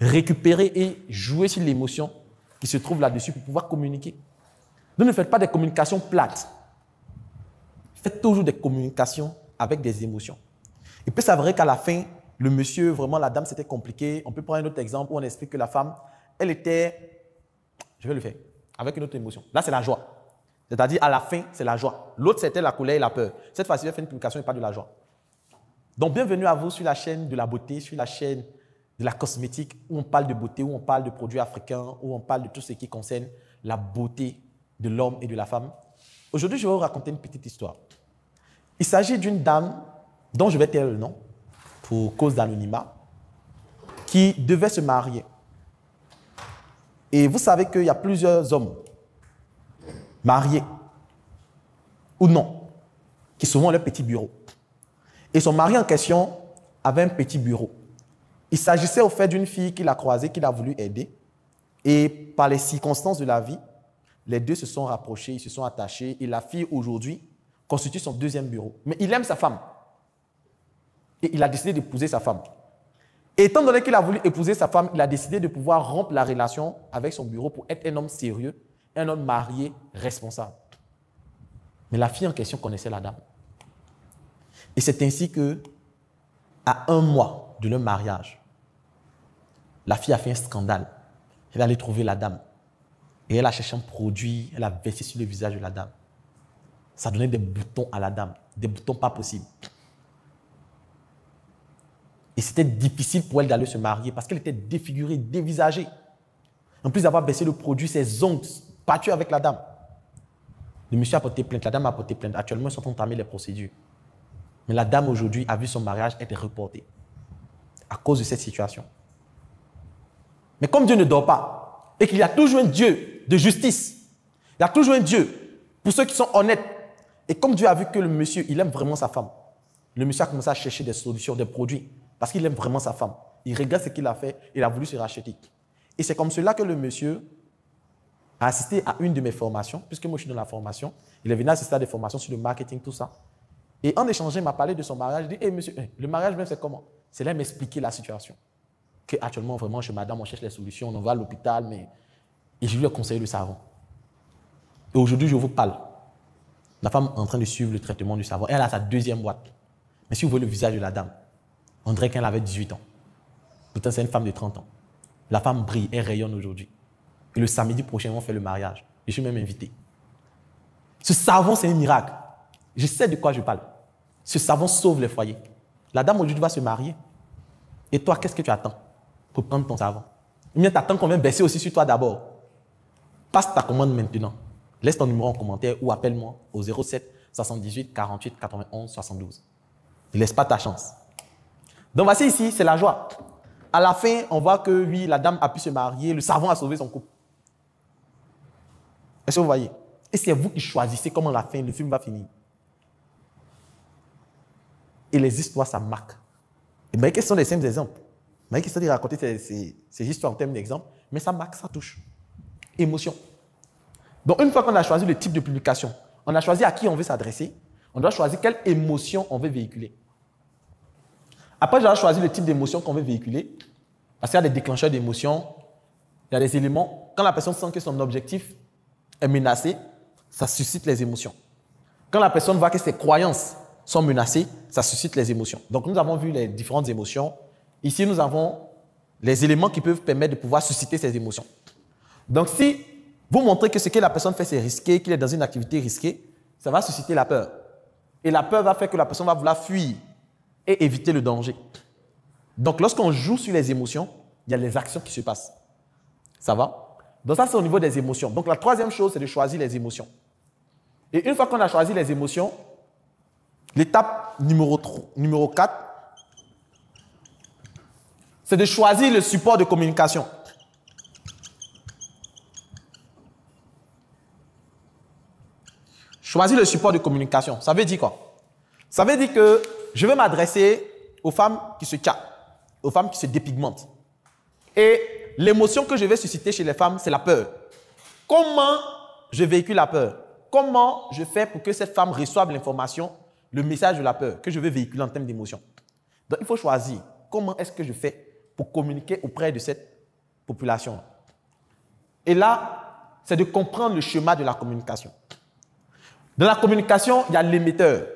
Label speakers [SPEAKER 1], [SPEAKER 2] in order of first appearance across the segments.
[SPEAKER 1] récupérer et jouer sur l'émotion qui se trouve là-dessus pour pouvoir communiquer. Donc, ne faites pas des communications plates. Faites toujours des communications avec des émotions. Il peut s'avérer qu'à la fin, le monsieur, vraiment la dame, c'était compliqué. On peut prendre un autre exemple où on explique que la femme, elle était, je vais le faire, avec une autre émotion. Là, c'est la joie. C'est-à-dire, à la fin, c'est la joie. L'autre, c'était la colère et la peur. Cette fois-ci, je vais faire une communication et pas de la joie. Donc, bienvenue à vous sur la chaîne de la beauté, sur la chaîne de la cosmétique, où on parle de beauté, où on parle de produits africains, où on parle de tout ce qui concerne la beauté de l'homme et de la femme. Aujourd'hui, je vais vous raconter une petite histoire. Il s'agit d'une dame dont je vais taire le nom, pour cause d'anonymat, qui devait se marier. Et vous savez qu'il y a plusieurs hommes mariés ou non, qui souvent ont leur petit bureau. Et son mari en question avait un petit bureau. Il s'agissait au fait d'une fille qu'il a croisée, qu'il a voulu aider. Et par les circonstances de la vie, les deux se sont rapprochés, ils se sont attachés. Et la fille, aujourd'hui, constitue son deuxième bureau. Mais il aime sa femme. Et il a décidé d'épouser sa femme. Et étant donné qu'il a voulu épouser sa femme, il a décidé de pouvoir rompre la relation avec son bureau pour être un homme sérieux, un homme marié, responsable. Mais la fille en question connaissait la dame. Et c'est ainsi que, à 1 mois de leur mariage, la fille a fait un scandale. Elle est allée trouver la dame. Et elle a cherché un produit, elle a versé sur le visage de la dame. Ça donnait des boutons à la dame, des boutons pas possibles. Et c'était difficile pour elle d'aller se marier parce qu'elle était défigurée, dévisagée. En plus d'avoir baissé le produit, ses ongles battus avec la dame. Le monsieur a porté plainte, la dame a porté plainte. Actuellement, ils sont en train d'entamer les procédures. Mais la dame aujourd'hui a vu son mariage être reporté à cause de cette situation. Mais comme Dieu ne dort pas et qu'il y a toujours un Dieu de justice, il y a toujours un Dieu pour ceux qui sont honnêtes. Et comme Dieu a vu que le monsieur, il aime vraiment sa femme, le monsieur a commencé à chercher des solutions, des produits. Parce qu'il aime vraiment sa femme. Il regarde ce qu'il a fait, il a voulu se racheter. Et c'est comme cela que le monsieur a assisté à une de mes formations, puisque moi je suis dans la formation. Il est venu assister à des formations sur le marketing, tout ça. Et en échangeant, il m'a parlé de son mariage. Il dit, hey, monsieur, le mariage même c'est comment? C'est là qu'il m'expliquait la situation. Qu'actuellement, vraiment, chez madame, on cherche les solutions, on va à l'hôpital, mais... Et je lui ai conseillé le savon. Et aujourd'hui, je vous parle. La femme est en train de suivre le traitement du savon. Elle a sa 2e boîte. Mais si vous voyez le visage de la dame, on dirait qu'elle avait 18 ans. Pourtant, c'est une femme de 30 ans. La femme brille, elle rayonne aujourd'hui. Et le samedi prochain, on fait le mariage. Je suis même invité. Ce savon, c'est un miracle. Je sais de quoi je parle. Ce savon sauve les foyers. La dame aujourd'hui va se marier. Et toi, qu'est-ce que tu attends pour prendre ton savon? Eh bien, tu attends qu'on vienne baisser aussi sur toi d'abord. Passe ta commande maintenant. Laisse ton numéro en commentaire ou appelle-moi au 07 78 48 91 72. Ne laisse pas ta chance. Donc voici ici, c'est la joie. À la fin, on voit que oui, la dame a pu se marier, le savon a sauvé son couple. Est-ce que vous voyez? Et c'est vous qui choisissez comment la fin, le film va finir. Et les histoires, ça marque. Et bien, quels sont les simples exemples? Mais qui sont de raconter ces histoires en termes d'exemple, mais ça marque, ça touche. Émotion. Donc une fois qu'on a choisi le type de publication, on a choisi à qui on veut s'adresser, on doit choisir quelle émotion on veut véhiculer. Après, j'ai choisi le type d'émotion qu'on veut véhiculer, parce qu'il y a des déclencheurs d'émotions, il y a des éléments. Quand la personne sent que son objectif est menacé, ça suscite les émotions. Quand la personne voit que ses croyances sont menacées, ça suscite les émotions. Donc, nous avons vu les différentes émotions. Ici, nous avons les éléments qui peuvent permettre de pouvoir susciter ces émotions. Donc, si vous montrez que ce que la personne fait, c'est risqué, qu'il est dans une activité risquée, ça va susciter la peur. Et la peur va faire que la personne va vouloir fuir et éviter le danger. Donc, lorsqu'on joue sur les émotions, il y a les actions qui se passent. Ça va? Donc, ça, c'est au niveau des émotions. Donc, la 3e chose, c'est de choisir les émotions. Et une fois qu'on a choisi les émotions, l'étape numéro 4, c'est de choisir le support de communication. Choisir le support de communication. Ça veut dire quoi? Ça veut dire que je vais m'adresser aux femmes qui se cassent, aux femmes qui se dépigmentent. Et l'émotion que je vais susciter chez les femmes, c'est la peur. Comment je véhicule la peur? Comment je fais pour que cette femme reçoive l'information, le message de la peur que je veux véhiculer en termes d'émotion? Donc, il faut choisir comment est-ce que je fais pour communiquer auprès de cette population. Et là, c'est de comprendre le schéma de la communication. Dans la communication, il y a l'émetteur,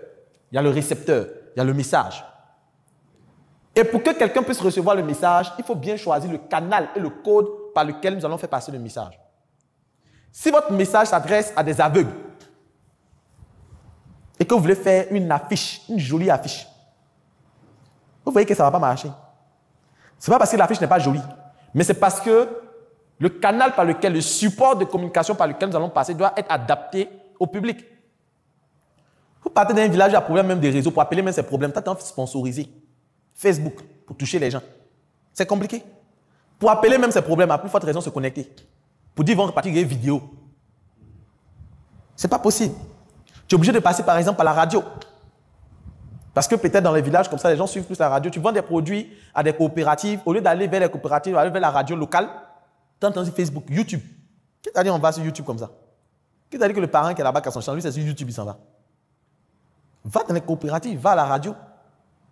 [SPEAKER 1] il y a le récepteur, il y a le message. Et pour que quelqu'un puisse recevoir le message, il faut bien choisir le canal et le code par lequel nous allons faire passer le message. Si votre message s'adresse à des aveugles et que vous voulez faire une affiche, une jolie affiche, vous voyez que ça ne va pas marcher. Ce n'est pas parce que l'affiche n'est pas jolie, mais c'est parce que le canal par lequel, le support de communication par lequel nous allons passer doit être adapté au public. Vous partez d'un village, il y a problème même des réseaux, pour appeler même ces problèmes, tu as sponsorisé Facebook pour toucher les gens. C'est compliqué. Pour appeler même ces problèmes, à plus forte raison se connecter. Pour dire, ils vont repartir des vidéos. Ce n'est pas possible. Tu es obligé de passer par exemple à la radio. Parce que peut-être dans les villages comme ça, les gens suivent plus la radio. Tu vends des produits à des coopératives. Au lieu d'aller vers les coopératives, aller vers la radio locale, tu as entendu Facebook, YouTube. Qui t'a dit on va sur YouTube comme ça? Qui t'a dit que le parent qui est là-bas qui a son champ, lui c'est sur YouTube, il s'en va? Va dans les coopératives, va à la radio.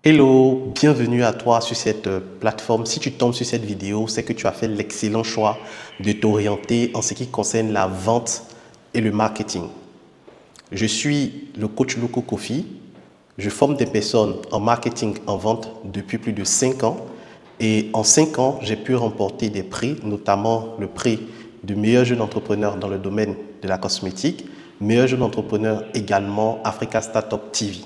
[SPEAKER 2] Hello, bienvenue à toi sur cette plateforme. Si tu tombes sur cette vidéo, c'est que tu as fait l'excellent choix de t'orienter en ce qui concerne la vente et le marketing. Je suis le coach Loco Kofi. Je forme des personnes en marketing, en vente depuis plus de 5 ans. Et en 5 ans, j'ai pu remporter des prix, notamment le prix du meilleur jeune entrepreneur dans le domaine de la cosmétique, meilleur jeune entrepreneur également Africa Startup TV.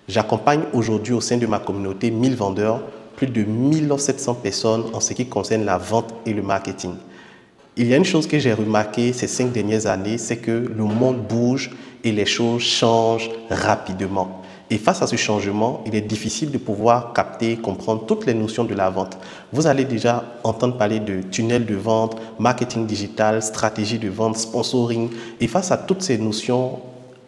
[SPEAKER 2] J'accompagne aujourd'hui au sein de ma communauté 1000 vendeurs, plus de 1700 personnes en ce qui concerne la vente et le marketing. Il y a une chose que j'ai remarqué ces 5 dernières années, c'est que le monde bouge et les choses changent rapidement. Et face à ce changement, il est difficile de pouvoir capter, comprendre toutes les notions de la vente. Vous allez déjà entendre parler de tunnel de vente, marketing digital, stratégie de vente, sponsoring. Et face à toutes ces notions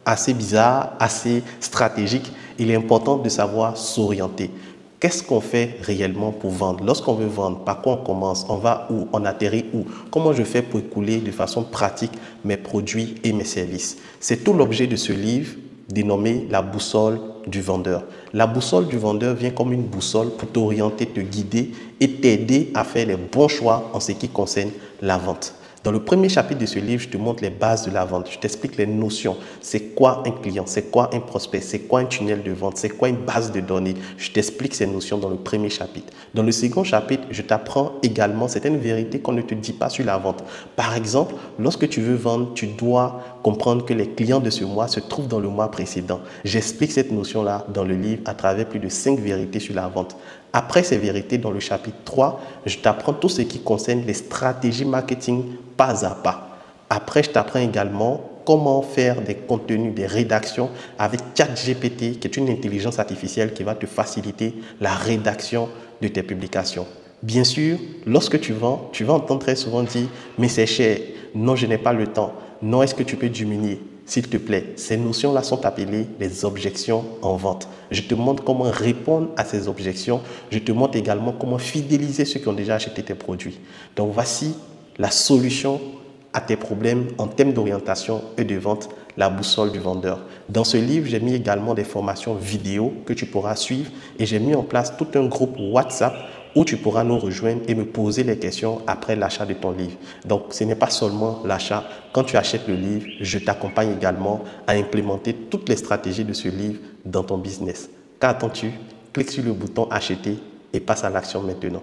[SPEAKER 2] assez bizarres, assez stratégiques, il est important de savoir s'orienter. Qu'est-ce qu'on fait réellement pour vendre? Lorsqu'on veut vendre, par quoi on commence? On va où? On atterrit où? Comment je fais pour écouler de façon pratique mes produits et mes services? C'est tout l'objet de ce livre dénommé la boussole du vendeur. La boussole du vendeur vient comme une boussole pour t'orienter, te guider et t'aider à faire les bons choix en ce qui concerne la vente. Dans le premier chapitre de ce livre, je te montre les bases de la vente. Je t'explique les notions. C'est quoi un client? C'est quoi un prospect? C'est quoi un tunnel de vente? C'est quoi une base de données? Je t'explique ces notions dans le premier chapitre. Dans le second chapitre, je t'apprends également certaines vérités qu'on ne te dit pas sur la vente. Par exemple, lorsque tu veux vendre, tu dois comprendre que les clients de ce mois se trouvent dans le mois précédent. J'explique cette notion-là dans le livre à travers plus de 5 vérités sur la vente. Après ces vérités, dans le chapitre 3, je t'apprends tout ce qui concerne les stratégies marketing pas à pas. Après, je t'apprends également comment faire des contenus, des rédactions avec ChatGPT, qui est une intelligence artificielle qui va te faciliter la rédaction de tes publications. Bien sûr, lorsque tu vas entendre très souvent dire « mais c'est cher, non, je n'ai pas le temps, non, est-ce que tu peux diminuer ?» S'il te plaît, ces notions-là sont appelées les objections en vente. Je te montre comment répondre à ces objections. Je te montre également comment fidéliser ceux qui ont déjà acheté tes produits. Donc, voici la solution à tes problèmes en termes d'orientation et de vente, la boussole du vendeur. Dans ce livre, j'ai mis également des formations vidéo que tu pourras suivre et j'ai mis en place tout un groupe WhatsApp où tu pourras nous rejoindre et me poser les questions après l'achat de ton livre. Donc, ce n'est pas seulement l'achat. Quand tu achètes le livre, je t'accompagne également à implémenter toutes les stratégies de ce livre dans ton business. Qu'attends-tu? Clique sur le bouton « Acheter » et passe à l'action maintenant.